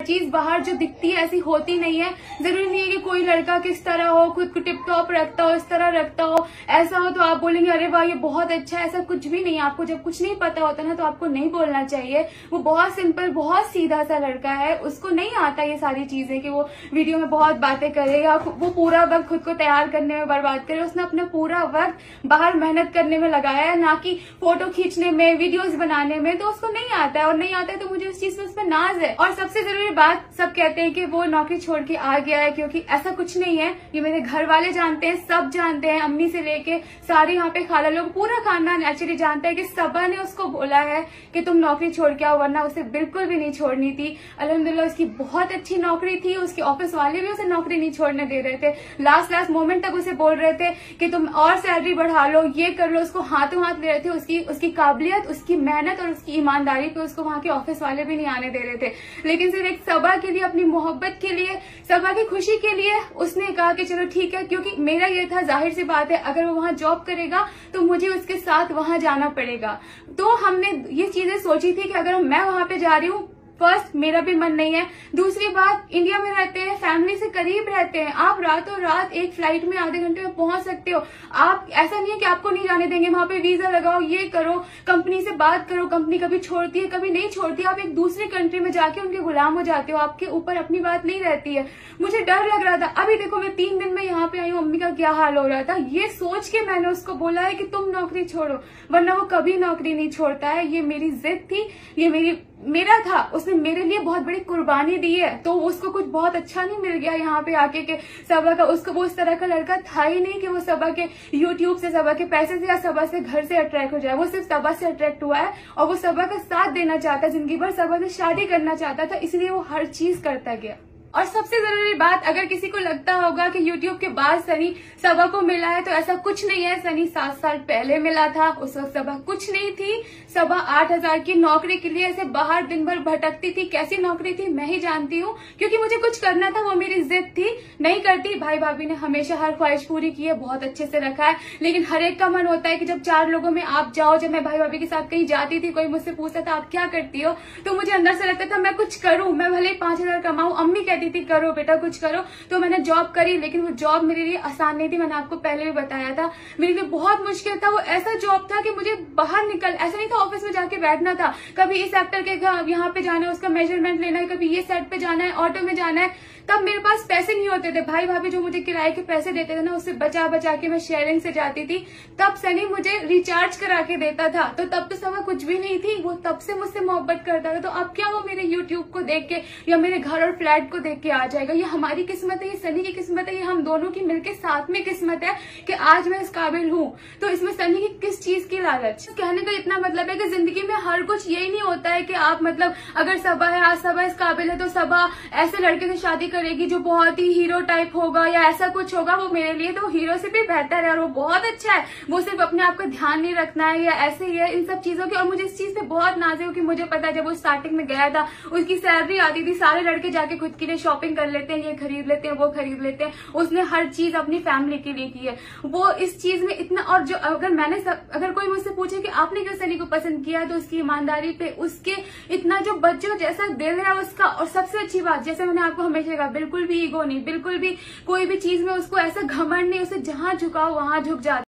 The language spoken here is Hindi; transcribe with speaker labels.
Speaker 1: चीज बाहर जो दिखती है ऐसी होती नहीं है। जरूरी नहीं है कि कोई लड़का किस तरह हो, खुद को टिप टॉप रखता हो, इस तरह रखता हो, ऐसा हो तो आप बोलेंगे अरे वाह ये बहुत अच्छा है। ऐसा कुछ भी नहीं है। आपको जब कुछ नहीं पता होता ना तो आपको नहीं बोलना चाहिए। वो बहुत सिंपल, बहुत सीधा सा लड़का है, उसको नहीं आता ये सारी चीजें कि वो वीडियो में बहुत बातें करे या वो पूरा वक्त खुद को तैयार करने में बर्बाद करे। उसने अपना पूरा वक्त बाहर मेहनत करने में लगाया है, ना कि फोटो खींचने में, वीडियोस बनाने में। तो उसको नहीं आता है, और नहीं आता है तो मुझे उस चीज पे उस पर नाज है। और सबसे जरूरी बात, सब कहते हैं कि वो नौकरी छोड़ के आ गया है, क्योंकि ऐसा कुछ नहीं है। ये मेरे घर वाले जानते हैं, सब जानते हैं, अम्मी से लेके सारे यहाँ पे खाला लोग, पूरा खानदान एक्चुअली जानता है कि सबा ने उसको बोला है कि तुम नौकरी छोड़ के आओ, वरना उसे बिल्कुल भी नहीं छोड़नी थी। अल्हम्दुलिल्लाह उसकी बहुत अच्छी नौकरी थी, उसके ऑफिस वाले भी उसे नौकरी नहीं छोड़ने दे रहे थे। लास्ट मोमेंट तक उसे बोल रहे थे कि तुम और सैलरी बढ़ा लो, ये कर लो। उसको हाथों हाथ ले रहे थे। उसकी काबिलियत, उसकी मेहनत और उसकी ईमानदारी पे उसको वहां के ऑफिस वाले भी नहीं आने दे रहे थे। लेकिन सिर्फ एक सबा के लिए, अपनी मोहब्बत के लिए, सबा की खुशी के लिए उसने कहा कि चलो ठीक है। क्योंकि मेरा ये था, जाहिर सी बात है, अगर वो वहां जॉब करेगा तो मुझे उसके साथ वहां जाना पड़ेगा। तो हमने ये चीजें सोची थी कि अगर मैं वहां पे जा रही हूँ, फर्स्ट मेरा भी मन नहीं है, दूसरी बात इंडिया में रहते हैं, फैमिली से करीब रहते हैं, आप रातों रात एक फ्लाइट में आधे घंटे में पहुंच सकते हो। आप ऐसा नहीं है कि आपको नहीं जाने देंगे, वहां पे वीजा लगाओ, ये करो, कंपनी से बात करो, कंपनी कभी छोड़ती है कभी नहीं छोड़ती। आप एक दूसरी कंट्री में जाके उनके गुलाम हो जाते हो, आपके ऊपर अपनी बात नहीं रहती है। मुझे डर लग रहा था। अभी देखो मैं 3 दिन में यहाँ पे आई हूँ, अम्मी का क्या हाल हो रहा था। ये सोच के मैंने उसको बोला है कि तुम नौकरी छोड़ो, वरना वो कभी नौकरी नहीं छोड़ता है। ये मेरी जिद थी, ये मेरा था। उसने मेरे लिए बहुत बड़ी कुर्बानी दी है, तो उसको कुछ बहुत अच्छा नहीं मिल गया यहाँ पे आके के सबा का। उसको वो उस तरह का लड़का था ही नहीं कि वो सबा के यूट्यूब से, सबा के पैसे से या सबा से घर से अट्रैक्ट हो जाए। वो सिर्फ सबा से अट्रैक्ट हुआ है और वो सबा का साथ देना चाहता, जिंदगी भर सबा से शादी करना चाहता था, इसलिए वो हर चीज करता गया। और सबसे जरूरी बात, अगर किसी को लगता होगा कि YouTube के बाद सनी सबा को मिला है, तो ऐसा कुछ नहीं है। सनी 7 साल पहले मिला था, उस वक्त सबा कुछ नहीं थी। सबा 8,000 की नौकरी के लिए ऐसे बाहर दिन भर भटकती थी। कैसी नौकरी थी मैं ही जानती हूँ, क्योंकि मुझे कुछ करना था, वो मेरी जिद थी। नहीं करती। भाई भाभी ने हमेशा हर ख्वाहिश पूरी की है, बहुत अच्छे से रखा है। लेकिन हर एक का मन होता है कि जब 4 लोगों में आप जाओ। जब मैं भाई भाभी के साथ कहीं जाती थी, कोई मुझसे पूछता था आप क्या करती हो, तो मुझे अंदर से लगता था मैं कुछ करूं, मैं भले 5,000 कमाऊं। अम्मी कहती थी करो बेटा कुछ करो, तो मैंने जॉब करी। लेकिन वो जॉब मेरे लिए आसान नहीं थी, मैंने आपको पहले भी बताया था। मेरे लिए बहुत मुश्किल था। वो ऐसा जॉब था कि मुझे बाहर निकल, ऐसा नहीं था ऑफिस में जाके बैठना था। कभी इस एक्टर के यहाँ पे जाना है, उसका मेजरमेंट लेना है, कभी ये सेट पे जाना है, ऑटो में जाना है। तब मेरे पास पैसे नहीं होते थे। भाई भाभी जो मुझे किराए के पैसे देते थे ना, उससे बचा बचा के मैं शेयरिंग से जाती थी। तब सनी मुझे रिचार्ज करा के देता था। तो तब तो समय कुछ भी नहीं थी। वो तब से मुझसे मोहब्बत करता था। तो अब क्या वो मेरे यूट्यूब को देख के या मेरे घर और फ्लैट को देख के आ जाएगा? ये हमारी किस्मत है, ये सनी की किस्मत है, ये हम दोनों की मिलकर साथ में किस्मत है कि आज मैं इस काबिल हूँ। तो इसमें सनी की किस चीज की लालच? कहने का इतना मतलब है कि जिंदगी में हर कुछ यही नहीं होता है कि आप मतलब अगर सबा है, आज सबा इस काबिल है, तो सबा ऐसे लड़के से शादी करेगी जो बहुत ही हीरो टाइप होगा या ऐसा कुछ होगा। वो मेरे लिए तो हीरो से भी बेहतर है और वो बहुत अच्छा है। वो सिर्फ अपने आप का ध्यान नहीं रखना है या ऐसे ही है इन सब चीजों की। और मुझे इस चीज से बहुत नाज है कि मुझे पता है जब वो स्टार्टिंग में गया था, उसकी सैलरी आती थी, सारे लड़के जाके खुद के लिए शॉपिंग कर लेते हैं, ये खरीद लेते हैं, वो खरीद लेते हैं। उसने हर चीज अपनी फैमिली के लिए की है। वो इस चीज में इतना, और जो अगर कोई मुझसे पूछे कि आपने क्यों सनी को पसंद किया, तो उसकी ईमानदारी पे, उसके इतना जो बच्चों जैसा दिल है उसका। और सबसे अच्छी बात, जैसे मैंने आपको हमेशा कहा, बिल्कुल भी ईगो नहीं, बिल्कुल भी कोई भी चीज में उसको ऐसा घमंड नहीं। उसे जहां झुकाओ वहां झुक जाता।